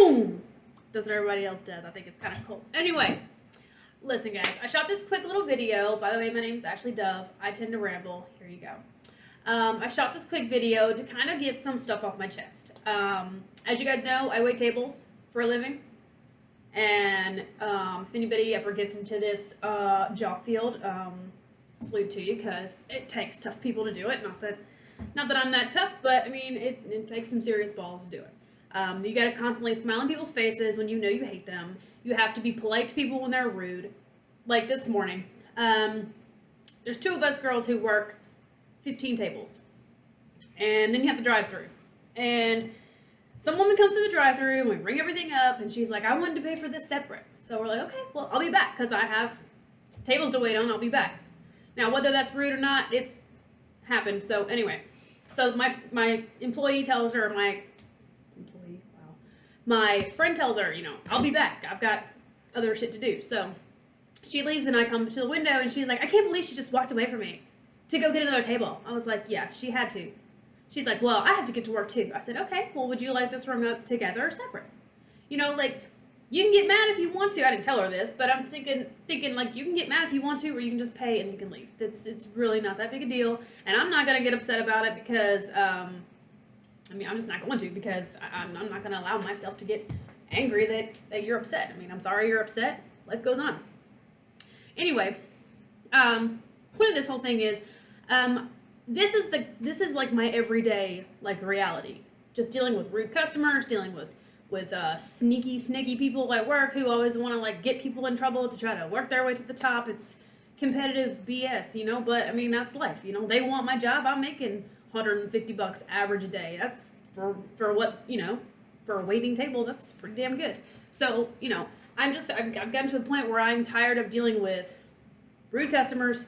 boom, does what everybody else does. I think it's kind of cool. Anyway, listen guys, I shot this quick little video. By the way, my name is Ashley Dove. I tend to ramble. Here you go. I shot this quick video to kind of get some stuff off my chest. As you guys know, I wait tables for a living. And if anybody ever gets into this job field, salute to you, because it takes tough people to do it. Not that I'm that tough, but I mean, it takes some serious balls to do it. You gotta constantly smile in people's faces when you know you hate them. You have to be polite to people when they're rude. Like this morning, there's two of us girls who work 15 tables, and then you have to drive through. And some woman comes to the drive-through, and we ring everything up, and she's like, I wanted to pay for this separate. So we're like, okay, well, I'll be back, because I have tables to wait on. I'll be back. Now, whether that's rude or not, it's happened. So anyway, so my employee tells her, my friend tells her, you know, I'll be back. I've got other shit to do. So she leaves, and I come to the window, and she's like, I can't believe she just walked away from me to go get another table. I was like, yeah, she had to. She's like, well, I have to get to work too. I said, okay, well, would you like this rung up together or separate? You know, like, you can get mad if you want to. I didn't tell her this, but I'm thinking like, you can get mad if you want to, or you can just pay and you can leave. It's really not that big a deal. And I'm not going to get upset about it because, I mean, I'm just not going to, because I'm not going to allow myself to get angry that you're upset. I mean, I'm sorry you're upset. Life goes on. Anyway, point of this whole thing is, this is like my everyday like reality. Just dealing with rude customers, dealing with sneaky people at work who always want to like get people in trouble to try to work their way to the top. It's competitive BS, you know, but I mean, that's life, you know. They want my job. I'm making $150 average a day. That's for what, you know, for waiting tables, that's pretty damn good. So, you know, I've gotten to the point where I'm tired of dealing with rude customers,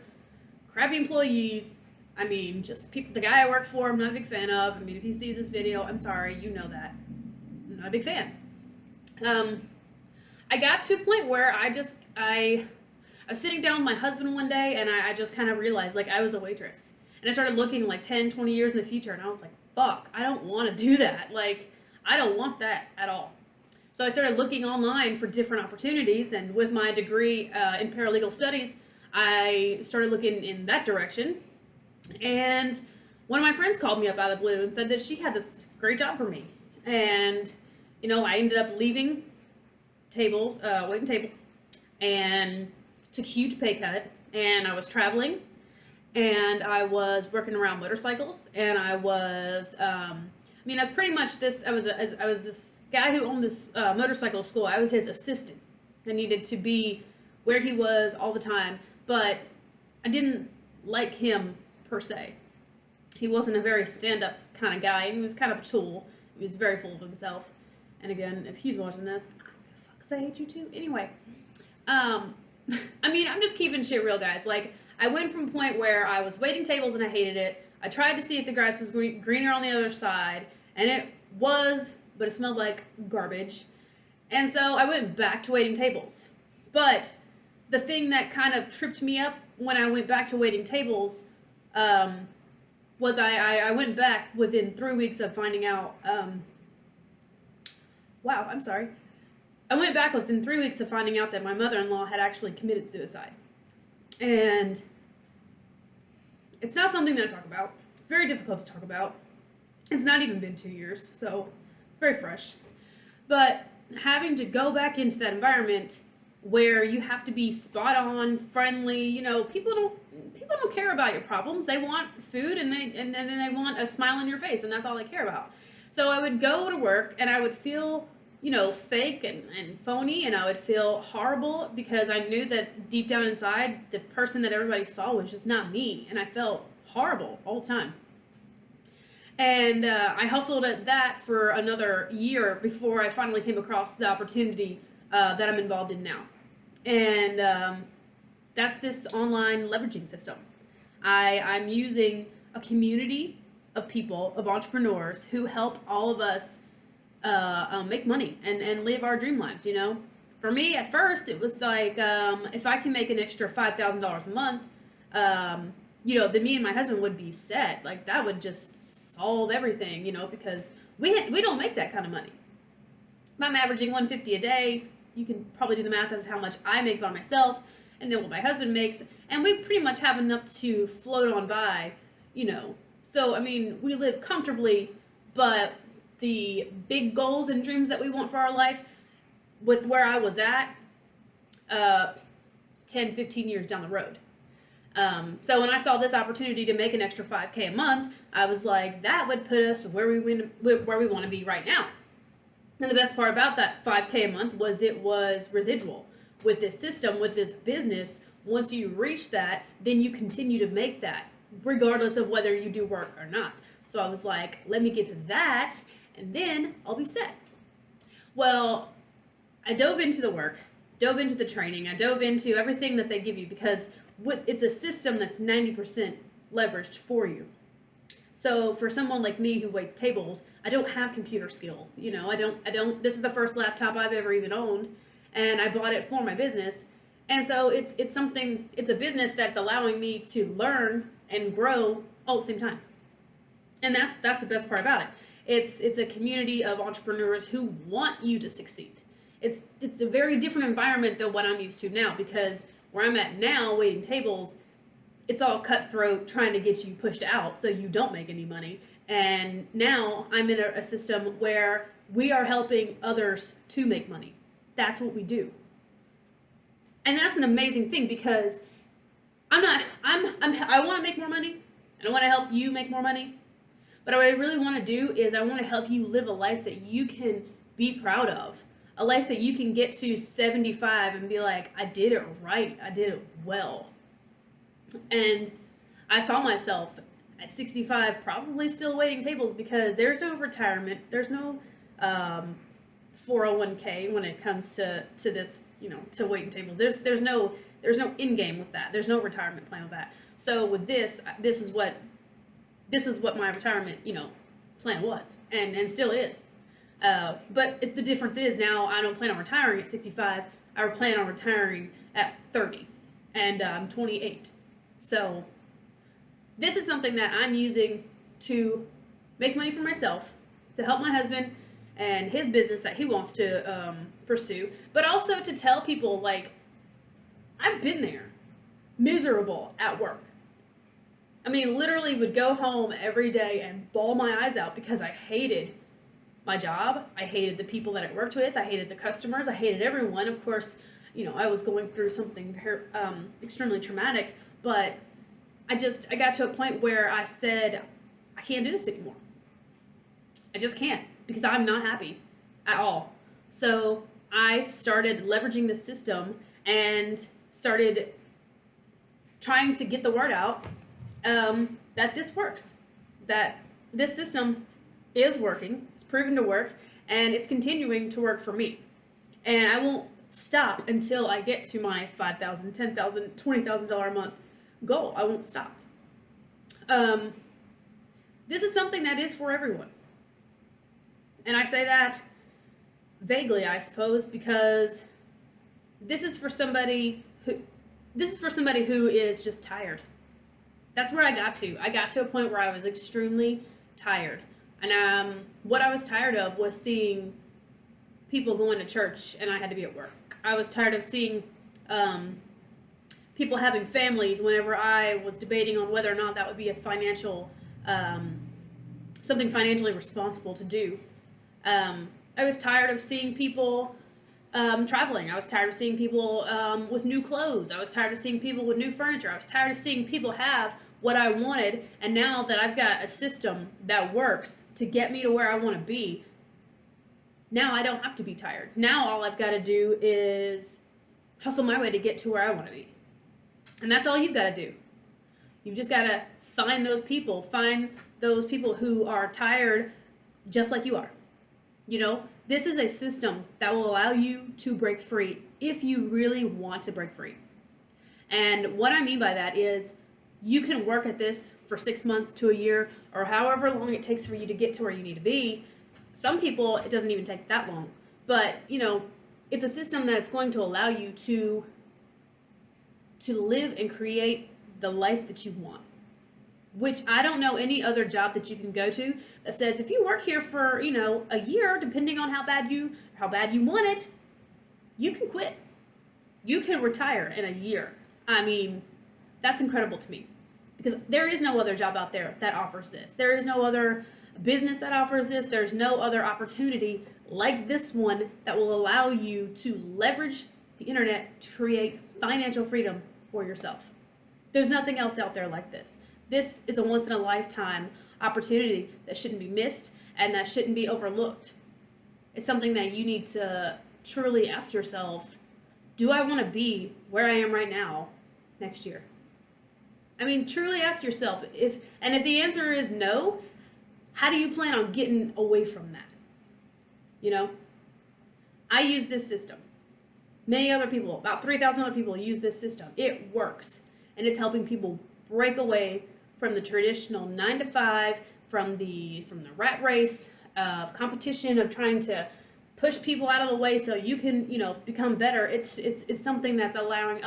crappy employees. I mean, just people, the guy I work for, I'm not a big fan of. I mean, if he sees this video, I'm sorry, you know that. I'm not a big fan. I got to a point where I was sitting down with my husband one day, and I just kind of realized, like, I was a waitress. And I started looking like 10, 20 years in the future, and I was like, fuck, I don't want to do that. Like, I don't want that at all. So I started looking online for different opportunities, and with my degree in paralegal studies, I started looking in that direction. And one of my friends called me up out of the blue and said that she had this great job for me. And, you know, I ended up leaving tables, waiting tables, and took a huge pay cut. And I was traveling, and I was working around motorcycles, and I was, I was pretty much this, I was this guy who owned this motorcycle school. I was his assistant. I needed to be where he was all the time, but I didn't like him per se. He wasn't a very stand-up kind of guy, and he was kind of a tool. He was very full of himself. And again, if he's watching this, I don't give a fuck, 'cause I hate you too. Anyway, I mean, I'm just keeping shit real, guys. Like, I went from a point where I was waiting tables and I hated it. I tried to see if the grass was greener on the other side, and it was, but it smelled like garbage. And so I went back to waiting tables. But the thing that kind of tripped me up when I went back to waiting tables was I went back within 3 weeks of finding out, wow, I'm sorry. I went back within 3 weeks of finding out that my mother-in-law had actually committed suicide. And it's not something that I talk about. It's very difficult to talk about. It's not even been 2 years, so it's very fresh. But having to go back into that environment where you have to be spot on, friendly, you know, people don't care about your problems. They want food, and they want a smile on your face, and that's all they care about. So I would go to work, and I would feel, you know, fake and phony, and I would feel horrible because I knew that deep down inside, the person that everybody saw was just not me, and I felt horrible all the time. And I hustled at that for another year before I finally came across the opportunity that I'm involved in now. And that's this online leveraging system. I'm using a community of people, of entrepreneurs, who help all of us make money and live our dream lives, you know? For me, at first, it was like, if I can make an extra $5,000 a month, you know, then me and my husband would be set. Like, that would just solve everything, you know, because we don't make that kind of money. if I'm averaging 150 a day, you can probably do the math as to how much I make by myself, and then what my husband makes, and we pretty much have enough to float on by, you know. So, I mean, we live comfortably, but the big goals and dreams that we want for our life, with where I was at 10, 15 years down the road. So when I saw this opportunity to make an extra $5K a month, I was like, that would put us where we want to be right now. And the best part about that $5K a month was it was residual. With this system, with this business, once you reach that, then you continue to make that, regardless of whether you do work or not. So I was like, let me get to that, and then I'll be set. Well, I dove into the work, dove into the training, I dove into everything that they give you, because it's a system that's 90% leveraged for you. So for someone like me who waits tables, I don't have computer skills. You know, I don't, this is the first laptop I've ever even owned, and I bought it for my business. And so it's a business that's allowing me to learn and grow all at the same time. And that's the best part about it. It's a community of entrepreneurs who want you to succeed. It's a very different environment than what I'm used to now, because where I'm at now, waiting tables, it's all cutthroat, trying to get you pushed out so you don't make any money. And now I'm in a system where we are helping others to make money. That's what we do. And that's an amazing thing, because I want to make more money, and I want to help you make more money. But what I really want to do is I want to help you live a life that you can be proud of. A life that you can get to 75 and be like, I did it right. I did it well. And I saw myself at 65 probably still waiting tables, because there's no retirement. There's no 401k when it comes to this, you know, to waiting tables. There's no end game with that. There's no retirement plan with that. So with this is what my retirement, you know, plan was, and still is. But the difference is now I don't plan on retiring at 65. I plan on retiring at 30, and I'm 28. So this is something that I'm using to make money for myself, to help my husband and his business that he wants to pursue, but also to tell people, like, I've been there, miserable at work. I mean, literally would go home every day and bawl my eyes out because I hated my job. I hated the people that I worked with. I hated the customers. I hated everyone. Of course, you know, I was going through something extremely traumatic, but I got to a point where I said, I can't do this anymore. I just can't, because I'm not happy at all. So I started leveraging the system and started trying to get the word out that this works, that this system is working, it's proven to work, and it's continuing to work for me. And I won't stop until I get to my $5,000, $10,000, $20,000 a month goal. I won't stop. This is something that is for everyone. And I say that vaguely, I suppose, because this is for somebody who is just tired. That's where I got to. I got to a point where I was extremely tired. And what I was tired of was seeing people going to church and I had to be at work. I was tired of seeing people having families whenever I was debating on whether or not that would be a something financially responsible to do. I was tired of seeing people traveling. I was tired of seeing people with new clothes. I was tired of seeing people with new furniture. I was tired of seeing people have what I wanted. And now that I've got a system that works to get me to where I want to be, now I don't have to be tired. Now all I've got to do is hustle my way to get to where I want to be. And that's all you've got to do. You've just got to find those people who are tired just like you are. You know, this is a system that will allow you to break free if you really want to break free. And what I mean by that is you can work at this for 6 months to a year or however long it takes for you to get to where you need to be. Some people, it doesn't even take that long. But, you know, it's a system that's going to allow you to live and create the life that you want. which I don't know any other job that you can go to that says if you work here for, a year, depending on how bad you want it, you can quit. You can retire in a year. I mean, that's incredible to me because there is no other job out there that offers this. There is no other business that offers this. There's no other opportunity like this one that will allow you to leverage the internet to create financial freedom for yourself. There's nothing else out there like this. This is a once in a lifetime opportunity that shouldn't be missed and that shouldn't be overlooked. It's something that you need to truly ask yourself, do I want to be where I am right now next year? I mean, truly ask yourself if the answer is no, how do you plan on getting away from that? I use this system. Many other people, about 3,000 other people use this system. It works. And it's helping people break away from the traditional 9 to 5, from the rat race of competition, of trying to push people out of the way so you can, become better. It's something that's allowing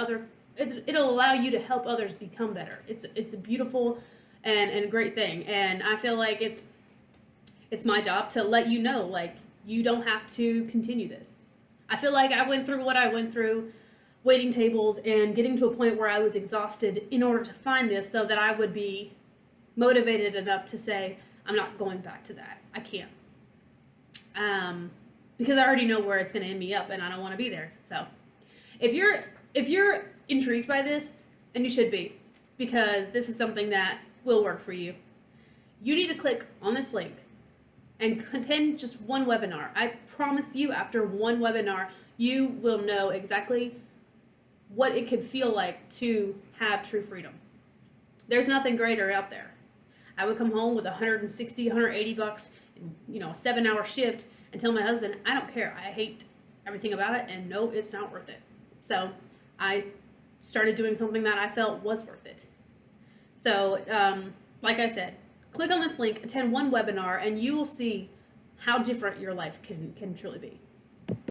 it'll allow you to help others become better. It's a beautiful and great thing. And I feel like it's my job to let you know, like, you don't have to continue this. I feel like I went through what I went through, waiting tables and getting to a point where I was exhausted in order to find this so that I would be motivated enough to say, I'm not going back to that. I can't. Because I already know where it's going to end me up and I don't want to be there. So if you're intrigued by this, and you should be, because this is something that will work for you, you need to click on this link and attend just one webinar. I promise you, after one webinar, you will know exactly what it could feel like to have true freedom. There's nothing greater out there. I would come home with $160, $180 in, a 7-hour shift and tell my husband, I don't care. I hate everything about it, and no, it's not worth it. So I started doing something that I felt was worth it. So, like I said, click on this link, attend one webinar, and you will see how different your life can truly be.